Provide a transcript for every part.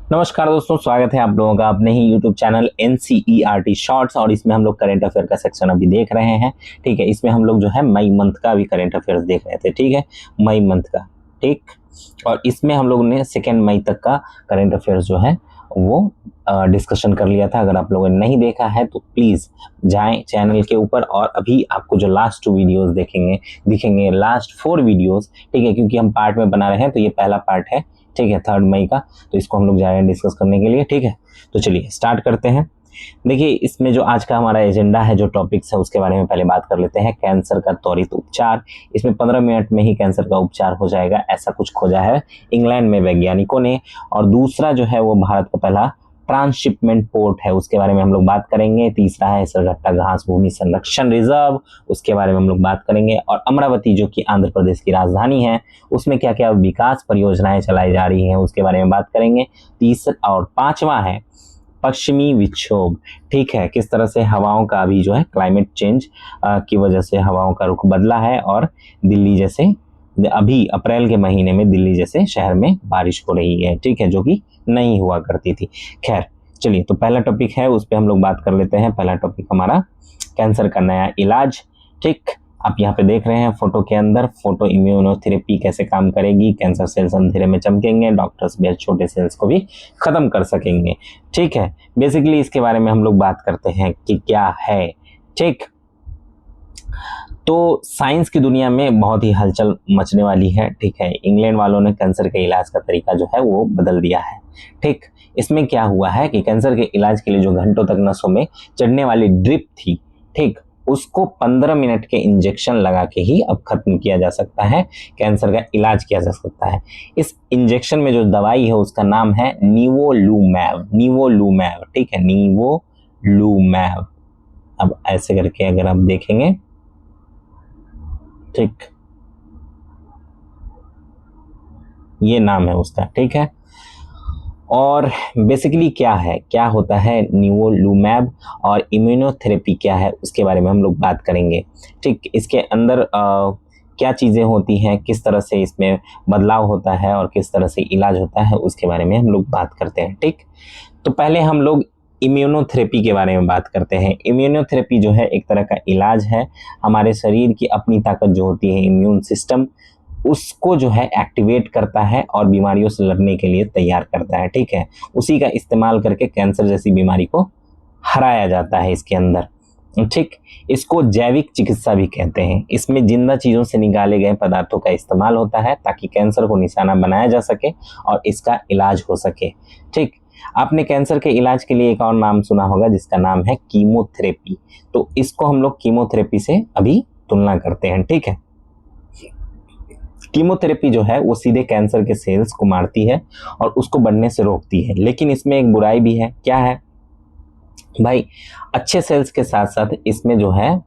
नमस्कार दोस्तों, स्वागत है आप लोगों का अपने ही YouTube चैनल NCERT शॉर्ट्स। और इसमें हम लोग करंट अफेयर का सेक्शन अभी देख रहे हैं। ठीक है, इसमें हम लोग जो है मई मंथ का भी करंट अफेयर्स देख रहे थे। ठीक है, मई मंथ का। ठीक, और इसमें हम लोगों ने 2 मई तक का करंट अफेयर्स जो है वो डिस्कशन कर लिया था। अगर आप लोगों ने नहीं देखा है तो प्लीज़ जाएं चैनल के ऊपर, और अभी आपको जो लास्ट 2 वीडियोस दिखेंगे लास्ट 4 वीडियोस। ठीक है, क्योंकि हम पार्ट में बना रहे हैं तो ये पहला पार्ट है। ठीक है, 3 मई का, तो इसको हम लोग जा रहे हैं डिस्कस करने के लिए। ठीक है, तो चलिए स्टार्ट करते हैं। देखिए, इसमें जो आज का हमारा एजेंडा है, जो टॉपिक्स है, उसके बारे में पहले बात कर लेते हैं। कैंसर का त्वरित उपचार। इसमें 15 मिनट में ही कैंसर का उपचार हो जाएगा, ऐसा कुछ खोजा है इंग्लैंड में वैज्ञानिकों ने। और दूसरा जो है वो भारत का पहला ट्रांसशिपमेंट पोर्ट है, उसके बारे में हम लोग बात करेंगे। तीसरा है सरगट्टा घास भूमि संरक्षण रिजर्व, उसके बारे में हम लोग बात करेंगे। और अमरावती जो कि आंध्र प्रदेश की राजधानी है, उसमें क्या क्या विकास परियोजनाएं चलाई जा रही हैं, उसके बारे में बात करेंगे। तीसरा और पांचवा है पश्चिमी विक्षोभ। ठीक है, किस तरह से हवाओं का अभी जो है क्लाइमेट चेंज की वजह से हवाओं का रुख बदला है, और दिल्ली जैसे अभी अप्रैल के महीने में दिल्ली जैसे शहर में बारिश हो रही है। ठीक है, जो कि नहीं हुआ करती थी। खैर चलिए, तो पहला टॉपिक है, उस पर हम लोग बात कर लेते हैं। पहला टॉपिक हमारा कैंसर का नया इलाज। ठीक, आप यहाँ पे देख रहे हैं फोटो के अंदर, फोटो इम्यूनोथेरेपी कैसे काम करेगी। कैंसर सेल्स अंधेरे में चमकेंगे, डॉक्टर्स भी छोटे सेल्स को भी खत्म कर सकेंगे। ठीक है, बेसिकली इसके बारे में हम लोग बात करते हैं कि क्या है। ठीक, तो साइंस की दुनिया में बहुत ही हलचल मचने वाली है। ठीक है, इंग्लैंड वालों ने कैंसर के इलाज का तरीका जो है वो बदल दिया है। ठीक, इसमें क्या हुआ है कि कैंसर के इलाज के लिए जो घंटों तक नसों में चढ़ने वाली ड्रिप थी, ठीक, उसको 15 मिनट के इंजेक्शन लगा के ही अब खत्म किया जा सकता है, कैंसर का इलाज किया जा सकता है। इस इंजेक्शन में जो दवाई है उसका नाम है निवोलूमैब। ठीक है, निवोलूमैब। अब ऐसे करके अगर आप देखेंगे, ठीक, ये नाम है उसका। ठीक है, और बेसिकली क्या होता है निवोलूमैब, और इम्यूनोथेरेपी क्या है उसके बारे में हम लोग बात करेंगे। ठीक, इसके अंदर क्या चीज़ें होती हैं, किस तरह से इसमें बदलाव होता है और किस तरह से इलाज होता है, उसके बारे में हम लोग बात करते हैं। ठीक, तो पहले हम लोग इम्यूनोथेरेपी के बारे में बात करते हैं। इम्यूनोथेरेपी जो है एक तरह का इलाज है। हमारे शरीर की अपनी ताकत जो होती है, इम्यून सिस्टम, उसको जो है एक्टिवेट करता है और बीमारियों से लड़ने के लिए तैयार करता है। ठीक है, उसी का इस्तेमाल करके कैंसर जैसी बीमारी को हराया जाता है इसके अंदर। ठीक, इसको जैविक चिकित्सा भी कहते हैं। इसमें जिंदा चीज़ों से निकाले गए पदार्थों का इस्तेमाल होता है ताकि कैंसर को निशाना बनाया जा सके और इसका इलाज हो सके। ठीक, आपने कैंसर के इलाज के लिए एक और नाम सुना होगा जिसका नाम है कीमोथेरेपी। तो इसको हम लोग कीमोथेरेपी से अभी तुलना करते हैं। ठीक है, कीमोथेरेपी जो है वो सीधे कैंसर के सेल्स को मारती है और उसको बढ़ने से रोकती है। लेकिन इसमें एक बुराई भी है। क्या है भाई, अच्छे सेल्स के साथ साथ इसमें जो है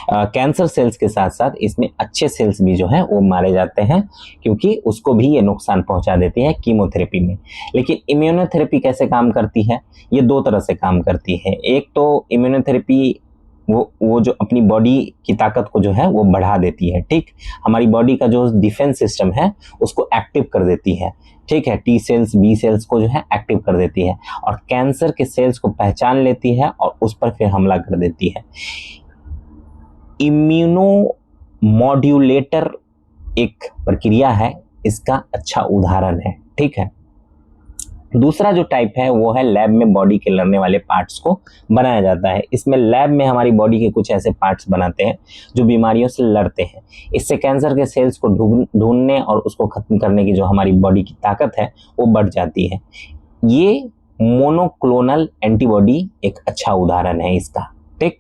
कैंसर सेल्स के साथ साथ इसमें अच्छे सेल्स भी जो है वो मारे जाते हैं, क्योंकि उसको भी ये नुकसान पहुंचा देती है कीमोथेरेपी में। लेकिन इम्यूनोथेरेपी कैसे काम करती है? ये 2 तरह से काम करती है। एक तो इम्यूनोथेरेपी वो जो अपनी बॉडी की ताकत को जो है वो बढ़ा देती है। ठीक, हमारी बॉडी का जो डिफेंस सिस्टम है उसको एक्टिव कर देती है। ठीक है, टी सेल्स, बी सेल्स को जो है एक्टिव कर देती है और कैंसर के सेल्स को पहचान लेती है और उस पर फिर हमला कर देती है। इम्यूनो मॉड्यूलेटर एक प्रक्रिया है, इसका अच्छा उदाहरण है। ठीक है, दूसरा जो टाइप है वो है लैब में बॉडी के लड़ने वाले पार्ट्स को बनाया जाता है। इसमें लैब में हमारी बॉडी के कुछ ऐसे पार्ट्स बनाते हैं जो बीमारियों से लड़ते हैं। इससे कैंसर के सेल्स को ढूंढने और उसको खत्म करने की जो हमारी बॉडी की ताकत है वो बढ़ जाती है। ये मोनोक्लोनल एंटीबॉडी एक अच्छा उदाहरण है इसका। ठीक,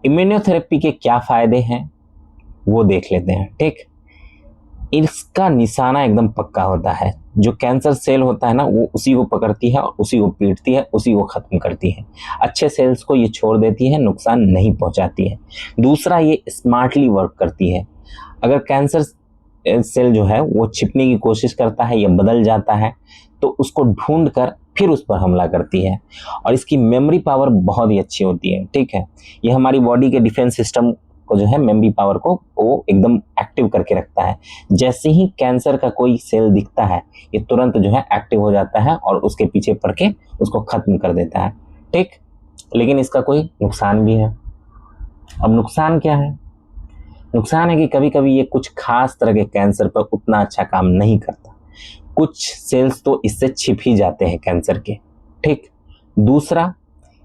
इम्यूनोथेरेपी के क्या फायदे हैं वो देख लेते हैं। ठीक, इसका निशाना एकदम पक्का होता है। जो कैंसर सेल होता है ना, वो उसी को पकड़ती है और उसी को पीटती है, उसी को खत्म करती है। अच्छे सेल्स को ये छोड़ देती है, नुकसान नहीं पहुंचाती है। दूसरा, ये स्मार्टली वर्क करती है। अगर कैंसर सेल जो है वो छिपने की कोशिश करता है या बदल जाता है तो उसको ढूंढ कर फिर उस पर हमला करती है। और इसकी मेमोरी पावर बहुत ही अच्छी होती है। ठीक है, ये हमारी बॉडी के डिफेंस सिस्टम को जो है मेमोरी पावर को वो एकदम एक्टिव करके रखता है। जैसे ही कैंसर का कोई सेल दिखता है ये तुरंत जो है एक्टिव हो जाता है और उसके पीछे पड़ के उसको खत्म कर देता है। ठीक, लेकिन इसका कोई नुकसान भी है। अब नुकसान क्या है? नुकसान है कि कभी कभी ये कुछ खास तरह के कैंसर पर उतना अच्छा काम नहीं करता। कुछ सेल्स तो इससे छिप ही जाते हैं कैंसर के। ठीक, दूसरा,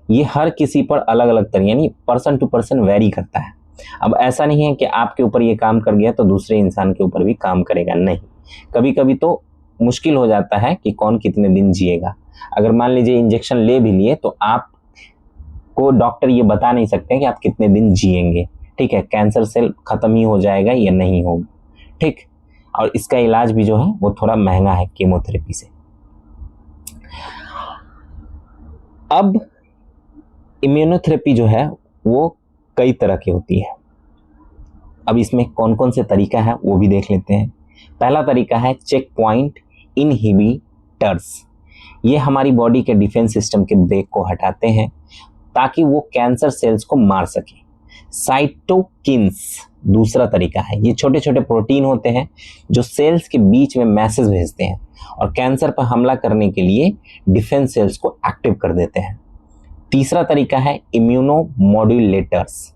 ये हर किसी पर अलग अलग तरह यानी पर्सन टू पर्सन वेरी करता है। अब ऐसा नहीं है कि आपके ऊपर ये काम कर गया तो दूसरे इंसान के ऊपर भी काम करेगा, नहीं। कभी कभी तो मुश्किल हो जाता है कि कौन कितने दिन जिएगा। अगर मान लीजिए इंजेक्शन ले भी लिए तो आपको डॉक्टर ये बता नहीं सकते कि आप कितने दिन जिएंगे। ठीक है, कैंसर सेल खत्म ही हो जाएगा या नहीं होगा। ठीक, और इसका इलाज भी जो है वो थोड़ा महंगा है कीमोथेरेपी से। अब इम्यूनोथेरेपी जो है वो कई तरह की होती है। अब इसमें कौन कौन से तरीका है वो भी देख लेते हैं। पहला तरीका है चेक पॉइंट इनहिबिटर्स। ये हमारी बॉडी के डिफेंस सिस्टम के ब्रेक को हटाते हैं ताकि वो कैंसर सेल्स को मार सके। साइटोकिन्स दूसरा तरीका है। ये छोटे छोटे प्रोटीन होते हैं जो सेल्स के बीच में मैसेज भेजते हैं और कैंसर पर हमला करने के लिए डिफेंस सेल्स को एक्टिव कर देते हैं। तीसरा तरीका है इम्यूनोमॉड्यूलेटर्स।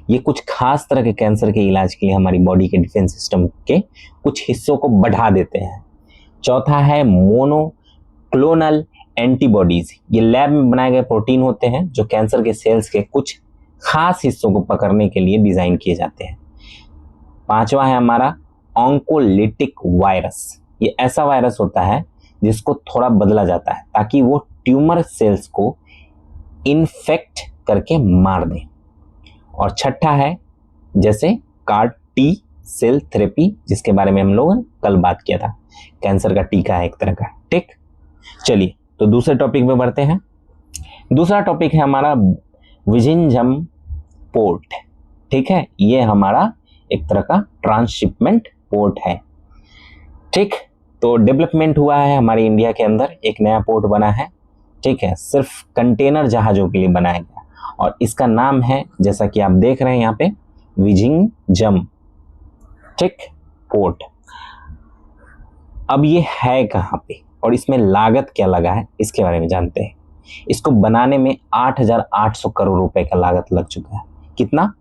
ये कुछ खास तरह के कैंसर के इलाज के लिए हमारी बॉडी के डिफेंस सिस्टम के कुछ हिस्सों को बढ़ा देते हैं। चौथा है मोनोक्लोनल एंटीबॉडीज। ये लैब में बनाए गए प्रोटीन होते हैं जो कैंसर के सेल्स के कुछ खास हिस्सों को पकड़ने के लिए डिजाइन किए जाते हैं। पांचवा है हमारा ऑन्कोलिटिक वायरस। ये ऐसा वायरस होता है जिसको थोड़ा बदला जाता है ताकि वो ट्यूमर सेल्स को इन्फेक्ट करके मार दे। और छठा है जैसे CAR T सेल थेरेपी, जिसके बारे में हम लोग कल बात किया था। कैंसर का टीका है एक तरह का। ठीक, चलिए तो दूसरे टॉपिक में बढ़ते हैं। दूसरा टॉपिक है हमारा विजिंजम पोर्ट। ठीक है, ये हमारा एक तरह का ट्रांसशिपमेंट पोर्ट है। ठीक, तो डेवलपमेंट हुआ है हमारे इंडिया के अंदर, एक नया पोर्ट बना है। ठीक है, सिर्फ कंटेनर जहाजों के लिए बनाया गया और इसका नाम है, जैसा कि आप देख रहे हैं यहाँ पे, विजिंजम। ठीक, पोर्ट। अब ये है कहाँ पे और इसमें लागत क्या लगा है इसके बारे में जानते हैं। इसको बनाने में 8,800 करोड़ रुपए का लागत लग चुका है। कितना?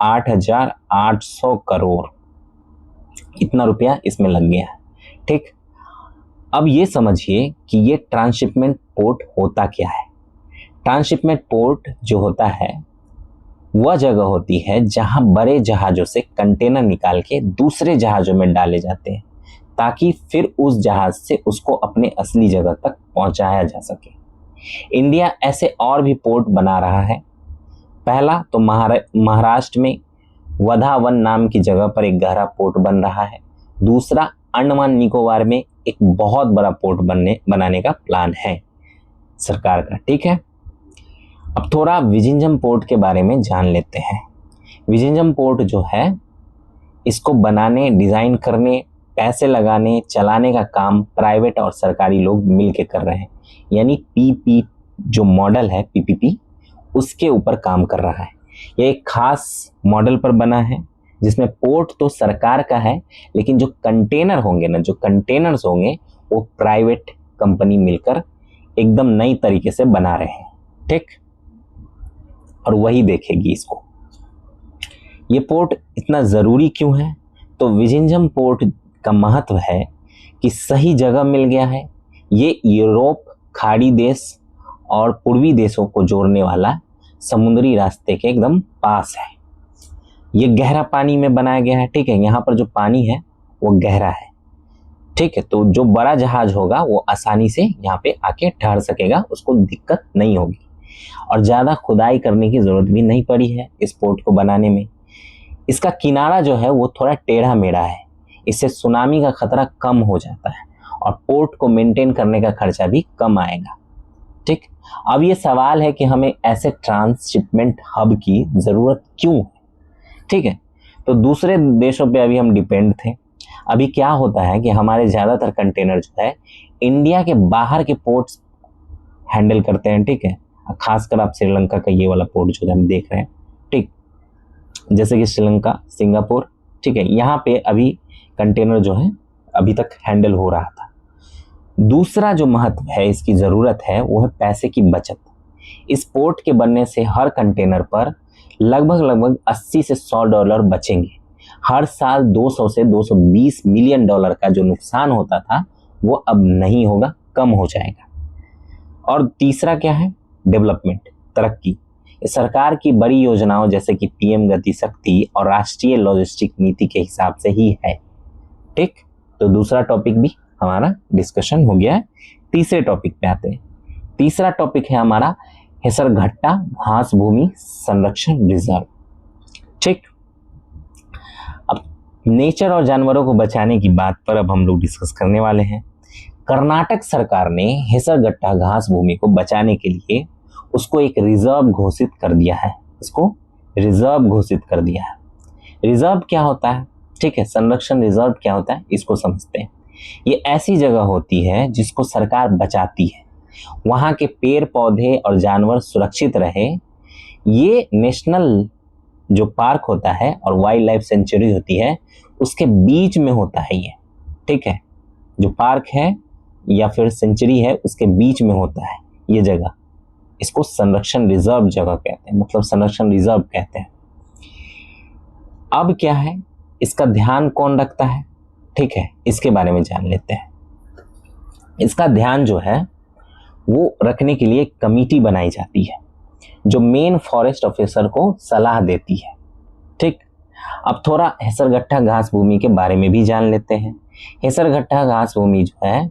8,800 करोड़, इतना रुपया इसमें लग गया है। ठीक, अब ये समझिए कि ये ट्रांसशिपमेंट पोर्ट होता क्या है। ट्रांसशिपमेंट पोर्ट जो होता है वह जगह होती है जहां बड़े जहाजों से कंटेनर निकाल के दूसरे जहाजों में डाले जाते हैं ताकि फिर उस जहाज से उसको अपने असली जगह तक पहुंचाया जा सके। इंडिया ऐसे और भी पोर्ट बना रहा है। पहला तो महाराष्ट्र में वधावन नाम की जगह पर एक गहरा पोर्ट बन रहा है। दूसरा अंडमान निकोबार में एक बहुत बड़ा पोर्ट बनाने का प्लान है सरकार का। ठीक है, अब थोड़ा विजिंजम पोर्ट के बारे में जान लेते हैं। विजिंजम पोर्ट जो है इसको बनाने, डिजाइन करने, पैसे लगाने, चलाने का काम प्राइवेट और सरकारी लोग मिलके कर रहे हैं। यानी पीपी जो मॉडल है, पीपीपी, उसके ऊपर काम कर रहा है। यह एक खास मॉडल पर बना है जिसमें पोर्ट तो सरकार का है लेकिन जो कंटेनर होंगे ना, जो कंटेनर्स होंगे वो प्राइवेट कंपनी मिलकर एकदम नई तरीके से बना रहे हैं। ठीक, और वही देखेगी इसको। ये पोर्ट इतना ज़रूरी क्यों है? तो विजिंजम पोर्ट का महत्व है कि सही जगह मिल गया है। ये यूरोप, खाड़ी देश और पूर्वी देशों को जोड़ने वाला समुद्री रास्ते के एकदम पास है। ये गहरा पानी में बनाया गया है। ठीक है, यहाँ पर जो पानी है वो गहरा है। ठीक है, तो जो बड़ा जहाज होगा वो आसानी से यहाँ पे आके ठहर सकेगा, उसको दिक्कत नहीं होगी और ज़्यादा खुदाई करने की ज़रूरत भी नहीं पड़ी है इस पोर्ट को बनाने में। इसका किनारा जो है वो थोड़ा टेढ़ा मेढ़ा है, इससे सुनामी का खतरा कम हो जाता है और पोर्ट को मेंटेन करने का खर्चा भी कम आएगा। ठीक, अब ये सवाल है कि हमें ऐसे ट्रांसशिपमेंट हब की ज़रूरत क्यों है। ठीक है, तो दूसरे देशों पे अभी हम डिपेंड थे। अभी क्या होता है कि हमारे ज़्यादातर कंटेनर जो है इंडिया के बाहर के पोर्ट्स हैंडल करते हैं। ठीक है, खासकर आप श्रीलंका का ये वाला पोर्ट जो हम देख रहे हैं। ठीक, जैसे कि श्रीलंका, सिंगापुर, ठीक है, यहाँ पे अभी कंटेनर जो है अभी तक हैंडल हो रहा था। दूसरा जो महत्व है, इसकी ज़रूरत है, वो है पैसे की बचत। इस पोर्ट के बनने से हर कंटेनर पर लगभग 80 से $100 बचेंगे। हर साल 200 से 220 मिलियन डॉलर का जो नुकसान होता था वो अब नहीं होगा, कम हो जाएगा। और तीसरा क्या है? डेवलपमेंट, तरक्की। सरकार की बड़ी योजनाओं जैसे कि पीएम गति शक्ति और राष्ट्रीय लॉजिस्टिक नीति के हिसाब से ही है। ठीक, तो दूसरा टॉपिक भी हमारा डिस्कशन हो गया है। तीसरे टॉपिक पे आते हैं। तीसरा टॉपिक है हमारा हेसरघट्टा घास भूमि संरक्षण रिजर्व। ठीक, अब नेचर और जानवरों को बचाने की बात पर अब हम लोग डिस्कस करने वाले हैं। कर्नाटक सरकार ने हेसरघट्टा घास भूमि को बचाने के लिए उसको एक रिजर्व घोषित कर दिया है। इसको रिजर्व घोषित कर दिया है। रिजर्व क्या होता है? ठीक है, संरक्षण रिजर्व क्या होता है, इसको समझते हैं। ये ऐसी जगह होती है जिसको सरकार बचाती है, वहाँ के पेड़ पौधे और जानवर सुरक्षित रहे। ये नेशनल जो पार्क होता है और वाइल्ड लाइफ सेंचुरी होती है, उसके बीच में होता है ये। ठीक है, जो पार्क है या फिर सेंचुरी है, उसके बीच में होता है ये जगह। इसको संरक्षण रिजर्व जगह कहते हैं, मतलब संरक्षण रिजर्व कहते हैं। अब क्या है, इसका ध्यान कौन रखता है? ठीक है, इसके बारे में जान लेते हैं। इसका ध्यान जो है वो रखने के लिए कमेटी बनाई जाती है जो मेन फॉरेस्ट ऑफिसर को सलाह देती है। ठीक, अब थोड़ा हेसरघट्टा घास भूमि के बारे में भी जान लेते हैं। हेसरघट्टा घास भूमि जो है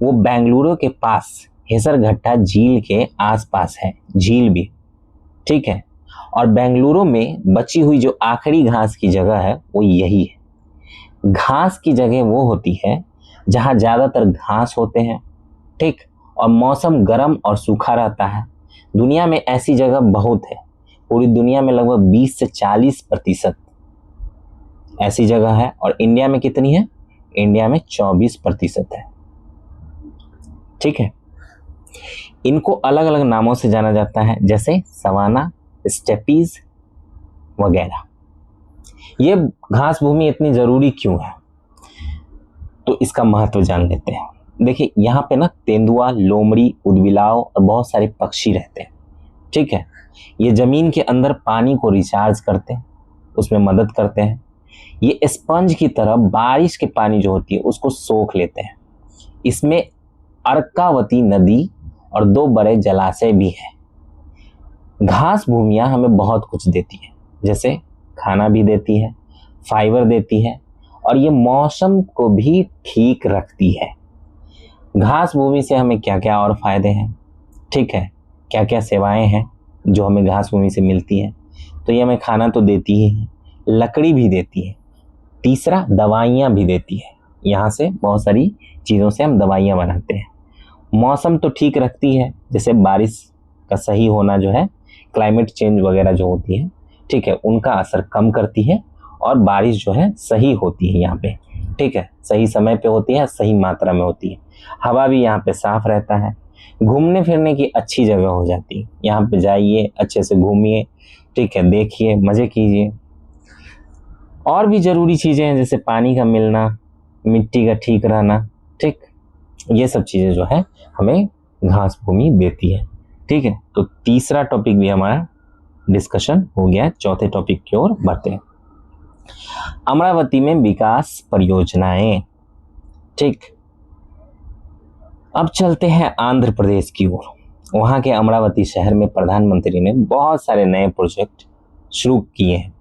वो बेंगलुरु के पास हेसरघट्टा झील के आसपास है, झील भी। ठीक है, और बेंगलुरु में बची हुई जो आखिरी घास की जगह है वो यही है। घास की जगह वो होती है जहाँ ज़्यादातर घास होते हैं। ठीक, और मौसम गर्म और सूखा रहता है। दुनिया में ऐसी जगह बहुत है। पूरी दुनिया में लगभग 20 से 40% ऐसी जगह है। और इंडिया में कितनी है? इंडिया में 24% है। ठीक है, इनको अलग अलग नामों से जाना जाता है, जैसे सवाना, स्टेपीज वगैरह। ये घास भूमि इतनी ज़रूरी क्यों है, तो इसका महत्व जान लेते हैं। देखिए, यहाँ पे ना तेंदुआ, लोमड़ी, उदबिलाव और बहुत सारे पक्षी रहते हैं। ठीक है, ये ज़मीन के अंदर पानी को रिचार्ज करते हैं, उसमें मदद करते हैं। ये स्पंज की तरह बारिश के पानी जो होती है उसको सोख लेते हैं। इसमें अर्कावती नदी और 2 बड़े जलाशय भी हैं। घास भूमियाँ हमें बहुत कुछ देती है, जैसे खाना भी देती है, फाइबर देती है, और ये मौसम को भी ठीक रखती है। घास भूमि से हमें क्या क्या और फायदे हैं? ठीक है, क्या क्या सेवाएं हैं जो हमें घास भूमि से मिलती हैं? तो ये हमें खाना तो देती ही है, लकड़ी भी देती है। तीसरा, दवाइयाँ भी देती है। यहाँ से बहुत सारी चीज़ों से हम दवाइयाँ बनाते हैं। मौसम तो ठीक रखती है, जैसे बारिश का सही होना जो है, क्लाइमेट चेंज वगैरह जो होती है, ठीक है, उनका असर कम करती है। और बारिश जो है सही होती है यहाँ पे। ठीक है, सही समय पे होती है, सही मात्रा में होती है। हवा भी यहाँ पे साफ रहता है। घूमने फिरने की अच्छी जगह हो जाती है। यहाँ पे जाइए, अच्छे से घूमिए, ठीक है, देखिए, मज़े कीजिए। और भी ज़रूरी चीज़ें हैं, जैसे पानी का मिलना, मिट्टी का ठीक रहना। ठीक, ये सब चीज़ें जो है हमें घास भूमि देती है। ठीक है, तो तीसरा टॉपिक भी हमारा डिस्कशन हो गया। चौथे टॉपिक की ओर बढ़ते हैं। अमरावती में विकास परियोजनाएं। ठीक, अब चलते हैं आंध्र प्रदेश की ओर। वहाँ के अमरावती शहर में प्रधानमंत्री ने बहुत सारे नए प्रोजेक्ट शुरू किए हैं।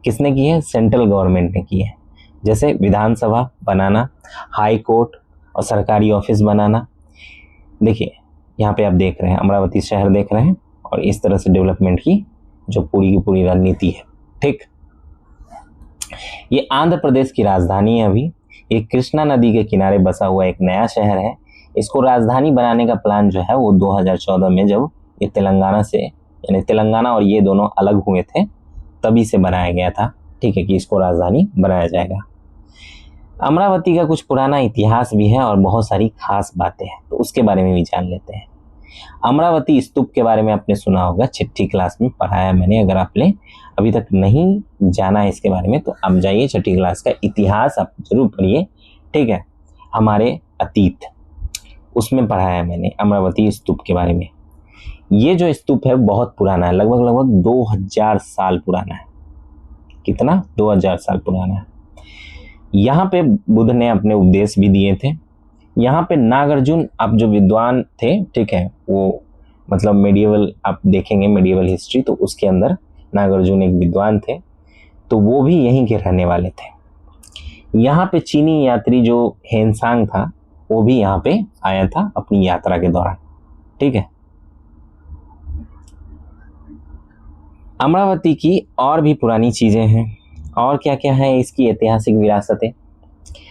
किसने किए हैं? सेंट्रल गवर्नमेंट ने किए हैं। जैसे विधानसभा बनाना, हाई कोर्ट और सरकारी ऑफिस बनाना। देखिए, यहाँ पे आप देख रहे हैं, अमरावती शहर देख रहे हैं, और इस तरह से डेवलपमेंट की जो पूरी की पूरी रणनीति है। ठीक, ये आंध्र प्रदेश की राजधानी है। अभी ये कृष्णा नदी के किनारे बसा हुआ एक नया शहर है। इसको राजधानी बनाने का प्लान जो है वो 2014 में, जब ये तेलंगाना से, यानी तेलंगाना और ये दोनों अलग हुए थे, तभी से बनाया गया था। ठीक है, कि इसको राजधानी बनाया जाएगा। अमरावती का कुछ पुराना इतिहास भी है और बहुत सारी खास बातें हैं, तो उसके बारे में भी जान लेते हैं। अमरावती स्तूप के बारे में आपने सुना होगा, छठी क्लास में पढ़ाया मैंने। अगर आपने अभी तक नहीं जाना है इसके बारे में तो आप जाइए, छठी क्लास का इतिहास आप जरूर पढ़िए, ठीक है, हमारे अतीत, उसमें पढ़ाया मैंने अमरावती स्तूप के बारे में। ये जो स्तूप है बहुत पुराना है, लगभग 2000 साल पुराना है। कितना? 2000 साल पुराना है। यहाँ पे बुद्ध ने अपने उपदेश भी दिए थे। यहाँ पे नागार्जुन, आप जो विद्वान थे, ठीक है, वो मतलब मेडिएवल आप देखेंगे, मेडिएवल हिस्ट्री, तो उसके अंदर नागार्जुन एक विद्वान थे, तो वो भी यहीं के रहने वाले थे। यहाँ पे चीनी यात्री जो हेनसांग था वो भी यहाँ पे आया था अपनी यात्रा के दौरान, ठीक है। अमरावती की और भी पुरानी चीजें हैं, और क्या क्या है इसकी ऐतिहासिक विरासतें।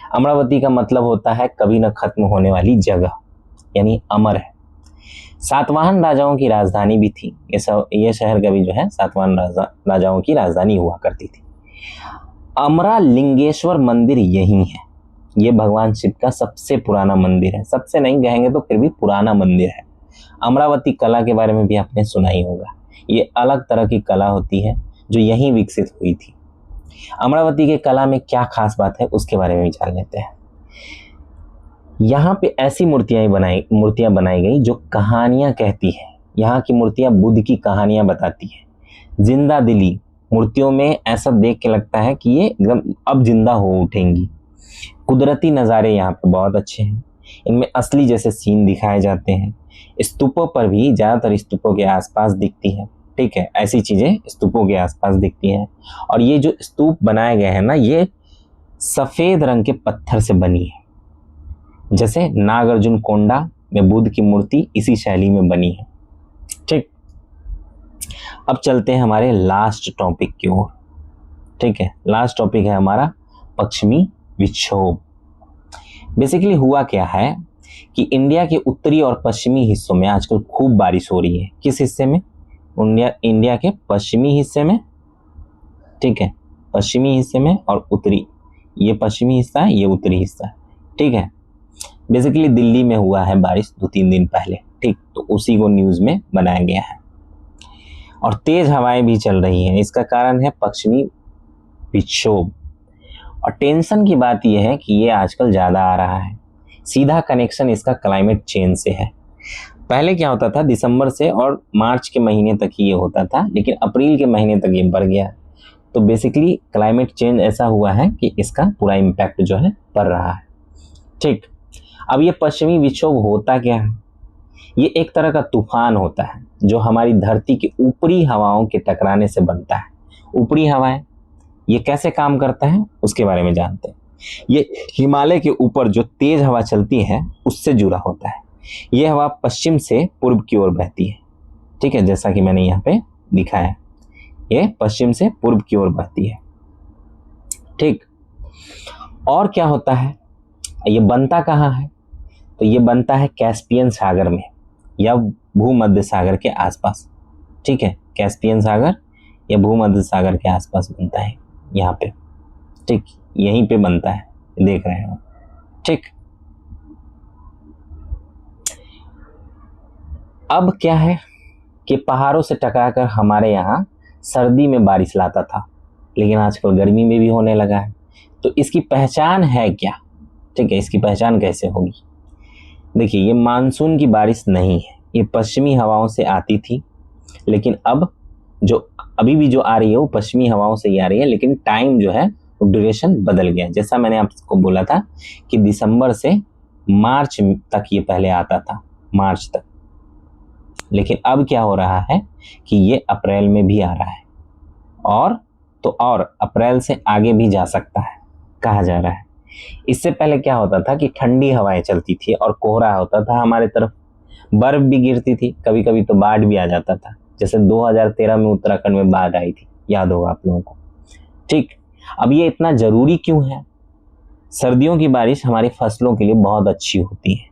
अमरावती का मतलब होता है कभी न खत्म होने वाली जगह, यानी अमर है। सातवाहन राजाओं की राजधानी भी थी ये शहर का भी जो है सातवाहन राजाओं की राजधानी हुआ करती थी। अमरालिंगेश्वर मंदिर यही है, ये भगवान शिव का सबसे पुराना मंदिर है, सबसे नहीं कहेंगे तो फिर भी पुराना मंदिर है। अमरावती कला के बारे में भी आपने सुना ही होगा, ये अलग तरह की कला होती है जो यहीं विकसित हुई थी। अमरावती के कला में क्या खास बात है उसके बारे में भी जान लेते हैं। यहाँ पे ऐसी मूर्तियां बनाई गई जो कहानियां कहती है। यहाँ की मूर्तियां बुद्ध की कहानियां बताती है। जिंदा दिली मूर्तियों में ऐसा देख के लगता है कि ये एकदम अब जिंदा हो उठेंगी। कुदरती नज़ारे यहाँ पे बहुत अच्छे हैं, इनमें असली जैसे सीन दिखाए जाते हैं। स्तूपों पर भी, ज़्यादातर स्तूपों के आसपास दिखती है, ठीक है, ऐसी चीज़ें स्तूपों के आसपास दिखती हैं। और ये जो स्तूप बनाए गए हैं ना, ये सफ़ेद रंग के पत्थर से बनी है। जैसे नागार्जुन कोंडा में बुद्ध की मूर्ति इसी शैली में बनी है, ठीक। अब चलते हैं हमारे लास्ट टॉपिक की ओर, ठीक है। लास्ट टॉपिक है हमारा पश्चिमी विक्षोभ। बेसिकली हुआ क्या है कि इंडिया के उत्तरी और पश्चिमी हिस्सों में आजकल खूब बारिश हो रही है। किस हिस्से में? इंडिया के पश्चिमी हिस्से में, ठीक है, पश्चिमी हिस्से में और उत्तरी, ये पश्चिमी हिस्सा है, ये उत्तरी हिस्सा है, ठीक है। बेसिकली दिल्ली में हुआ है बारिश 2-3 दिन पहले, ठीक, तो उसी को न्यूज़ में बनाया गया है। और तेज हवाएं भी चल रही हैं, इसका कारण है पश्चिमी विक्षोभ। और टेंशन की बात यह है कि ये आजकल ज़्यादा आ रहा है। सीधा कनेक्शन इसका क्लाइमेट चेंज से है। पहले क्या होता था, दिसंबर से और मार्च के महीने तक ही ये होता था, लेकिन अप्रैल के महीने तक ये बढ़ गया। तो बेसिकली क्लाइमेट चेंज ऐसा हुआ है कि इसका पूरा इम्पैक्ट जो है पड़ रहा है, ठीक। अब ये पश्चिमी विक्षोभ होता क्या है? ये एक तरह का तूफान होता है जो हमारी धरती की ऊपरी हवाओं के टकराने से बनता है। ऊपरी हवाएं, ये कैसे काम करता है उसके बारे में जानते हैं। ये हिमालय के ऊपर जो तेज हवा चलती है उससे जुड़ा होता है। ये हवा पश्चिम से पूर्व की ओर बहती है, ठीक है, जैसा कि मैंने यहाँ पे दिखाया, ये पश्चिम से पूर्व की ओर बहती है, ठीक। और क्या होता है, ये बनता कहाँ है? तो ये बनता है कैस्पियन सागर में या भूमध्य सागर के आसपास, ठीक है। कैस्पियन सागर या भूमध्य सागर के आसपास बनता है यहाँ पे, ठीक, यहीं पे बनता है, देख रहे हैं, ठीक। अब क्या है कि पहाड़ों से टकराकर हमारे यहाँ सर्दी में बारिश लाता था, लेकिन आजकल गर्मी में भी होने लगा है। तो इसकी पहचान है क्या, ठीक है, इसकी पहचान कैसे होगी? देखिए, ये मानसून की बारिश नहीं है, ये पश्चिमी हवाओं से आती थी, लेकिन अब जो अभी भी जो आ रही है वो पश्चिमी हवाओं से ही आ रही है, लेकिन टाइम जो है ड्यूरेशन बदल गया। जैसा मैंने आपको बोला था कि दिसंबर से मार्च तक ये पहले आता था, मार्च तक, लेकिन अब क्या हो रहा है कि ये अप्रैल में भी आ रहा है, और अप्रैल से आगे भी जा सकता है, कहा जा रहा है। इससे पहले क्या होता था कि ठंडी हवाएं चलती थी और कोहरा होता था, हमारे तरफ बर्फ भी गिरती थी, कभी कभी तो बाढ़ भी आ जाता था। जैसे 2013 में उत्तराखंड में बाढ़ आई थी, याद होगा आप लोगों को, ठीक। अब ये इतना ज़रूरी क्यों है? सर्दियों की बारिश हमारी फसलों के लिए बहुत अच्छी होती है,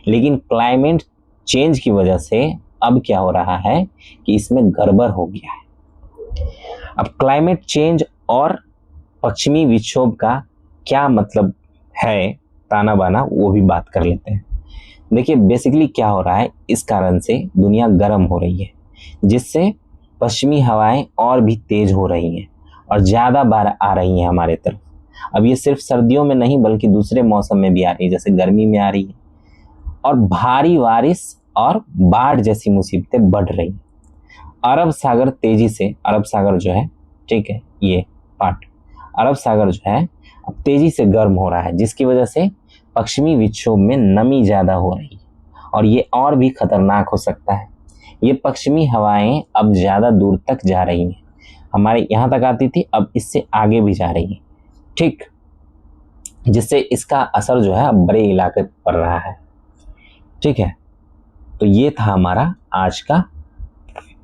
लेकिन क्लाइमेट चेंज की वजह से अब क्या हो रहा है कि इसमें गड़बड़ हो गया है। अब क्लाइमेट चेंज और पश्चिमी विक्षोभ का क्या मतलब है, ताना बाना, वो भी बात कर लेते हैं। देखिए बेसिकली क्या हो रहा है, इस कारण से दुनिया गर्म हो रही है, जिससे पश्चिमी हवाएं और भी तेज हो रही हैं और ज़्यादा बार आ रही हैं हमारे तरफ। अब ये सिर्फ सर्दियों में नहीं बल्कि दूसरे मौसम में भी आ रही है, जैसे गर्मी में आ रही है, और भारी बारिश और बाढ़ जैसी मुसीबतें बढ़ रही हैं। अरब सागर तेजी से, अरब सागर जो है, ठीक है, ये पार्ट अरब सागर जो है अब तेजी से गर्म हो रहा है, जिसकी वजह से पश्चिमी विक्षोभ में नमी ज़्यादा हो रही है और ये और भी खतरनाक हो सकता है। ये पश्चिमी हवाएं अब ज़्यादा दूर तक जा रही हैं, हमारे यहाँ तक आती थी, अब इससे आगे भी जा रही है, ठीक, जिससे इसका असर जो है अब बड़े इलाके पर पड़ रहा है। ठीक है, तो ये था हमारा आज का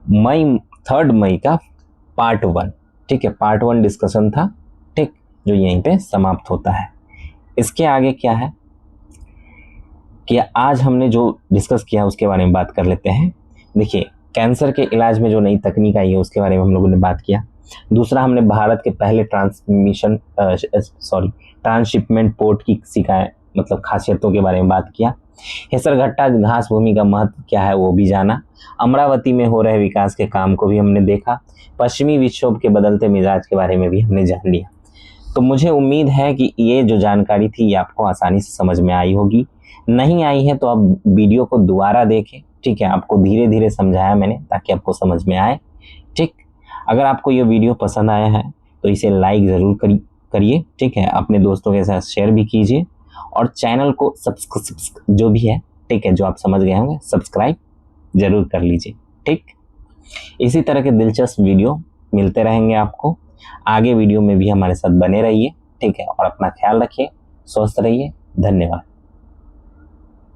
3 मई का पार्ट 1। ठीक है, पार्ट 1 डिस्कशन था, ठीक, जो यहीं पे समाप्त होता है। इसके आगे क्या है कि आज हमने जो डिस्कस किया उसके बारे में बात कर लेते हैं। देखिए, कैंसर के इलाज में जो नई तकनीक आई है उसके बारे में हम लोगों ने बात किया। दूसरा, हमने भारत के पहले ट्रांसशिपमेंट पोर्ट की मतलब खासियतों के बारे में बात किया। हेसरघट्टा घास भूमि का महत्व क्या है वो भी जाना। अमरावती में हो रहे विकास के काम को भी हमने देखा। पश्चिमी विक्षोभ के बदलते मिजाज के बारे में भी हमने जान लिया। तो मुझे उम्मीद है कि ये जो जानकारी थी ये आपको आसानी से समझ में आई होगी। नहीं आई है तो आप वीडियो को दोबारा देखें, ठीक है, आपको धीरे धीरे समझाया मैंने ताकि आपको समझ में आए। ठीक, अगर आपको ये वीडियो पसंद आया है तो इसे लाइक ज़रूर करिए, ठीक है, अपने दोस्तों के साथ शेयर भी कीजिए और चैनल को जो भी है, ठीक है, जो आप समझ गए होंगे, सब्सक्राइब जरूर कर लीजिए। ठीक, इसी तरह के दिलचस्प वीडियो मिलते रहेंगे आपको। आगे वीडियो में भी हमारे साथ बने रहिए, ठीक है, और अपना ख्याल रखिए, स्वस्थ रहिए। धन्यवाद।